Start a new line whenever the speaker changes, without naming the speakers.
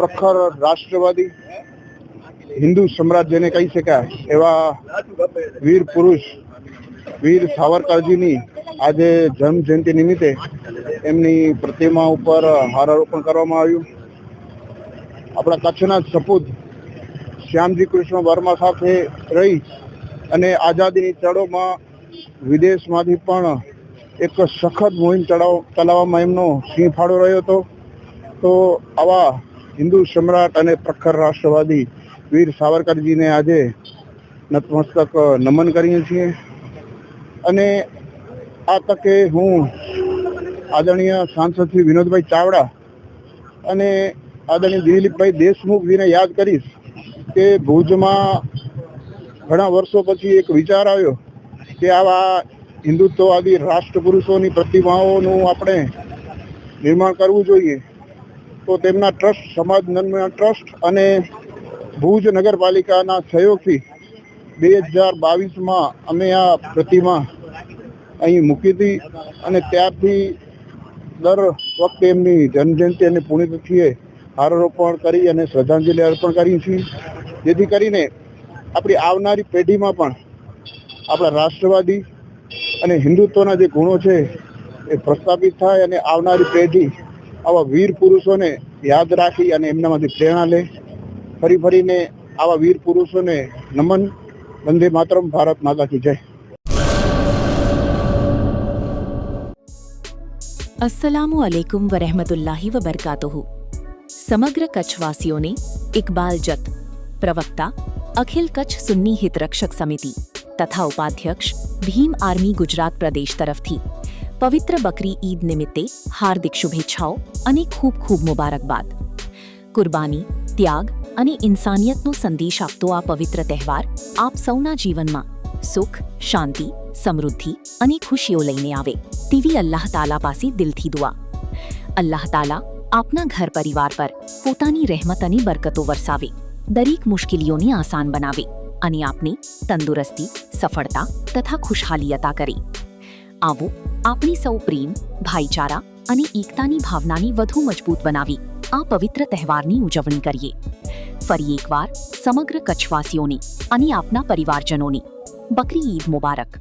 પ્રખર રાષ્ટ્રવાદી હિન્દુ સમ્રાટ જેને કહી શકાય એવા વીર પુરુષ વીર સાવરકરજીની આજે જન્મ જયંતિ નિમિત્તે એમની પ્રતિમા ઉપર હારારોપણ કરવામાં આવ્યું. આપણા કચ્છના સપૂત શ્યામજી કૃષ્ણ વર્મા સાથે રહી અને આઝાદીની ચળવળમાં વિદેશમાંથી પણ એક સખત મુહિમ ચલાવવામાં એમનો સિંહ ફાળો રહ્યો હતો. તો આવા હિન્દુ સમ્રાટ અને પ્રખર રાષ્ટ્રવાદી વીર સાવરકરજીને આજે નતમસ્તક નમન કરીએ છીએ. અને આ તકે હું આદરણીય સાંસદ શ્રી વિનોદભાઈ ચાવડા અને આદરણીય દિલીપભાઈ દેશમુખજીને યાદ કરીશ કે ભુજમાં ઘણા વર્ષો પછી એક વિચાર આવ્યો કે આવા હિન્દુત્વવાદી રાષ્ટ્ર પુરુષોની પ્રતિમાઓનું આપણે નિર્માણ કરવું જોઈએ. તો તેમના ટ્રસ્ટ સમાજ નિર્માણ ટ્રસ્ટ અને ભુજ નગરપાલિકાના સહયોગથી 2022માં અમે આ પ્રતિમા અહીં મૂકી હતી અને ત્યારથી દર વખતે એમની જન્મજયંતિ અને પુણ્યતિથિએ હારારોપણ કરી અને શ્રદ્ધાંજલિ અર્પણ કરીએ છીએ, જેથી કરીને આપણી આવનારી પેઢીમાં પણ આપણા રાષ્ટ્રવાદી અને હિન્દુત્વના જે ગુણો છે એ પ્રસ્થાપિત થાય અને આવનારી પેઢી આવા વીર પુરુષોને યાદ રાખી અને એમનામાંથી પ્રેરણા લે. ફરીને આવા વીર પુરુષોને નમન. વંદે માતરમ. ભારત માતા કી જય.
अस्सलामु अलैकुम व रहमतुल्लाहि व बरकातुहू. समग्र कच्छवासियों ने इकबाल जत, प्रवक्ता अखिल कच्छ सुन्नी हितरक्षक समिति तथा उपाध्यक्ष भीम आर्मी गुजरात प्रदेश तरफथी पवित्र बकरी ईद निमित्ते हार्दिक शुभेच्छाओ અને ખૂબ ખૂબ મુબારકબાદ. કુરબાની, ત્યાગ અને ઇન્સાનિયતનો સંદેશ આપતો આ પવિત્ર તહેવાર આપ સૌના જીવનમાં સુખ, શાંતિ, સમૃદ્ધિ અને ખુશીઓ લઈને આવે તેવી અલ્લાહ તાલા પાસે દિલથી દુઆ. અલ્લાહ તાલા આપના ઘર પરિવાર પર પોતાની રહેમત અને બરકતો વરસાવે, દરેક મુશ્કેલીઓને આસાન બનાવે અને આપને તંદુરસ્તી, સફળતા તથા ખુશહાલી અતા કરે. આવો આપણી સૌ પ્રેમ, ભાઈચારા અને એકતાની ભાવનાને વધુ મજબૂત બનાવી આ પવિત્ર તહેવારની ઉજવણી કરીએ. ફરી એકવાર સમગ્ર કચ્છવાસીઓને અને આપના પરિવારજનોને બકરી ઈદ મુબારક.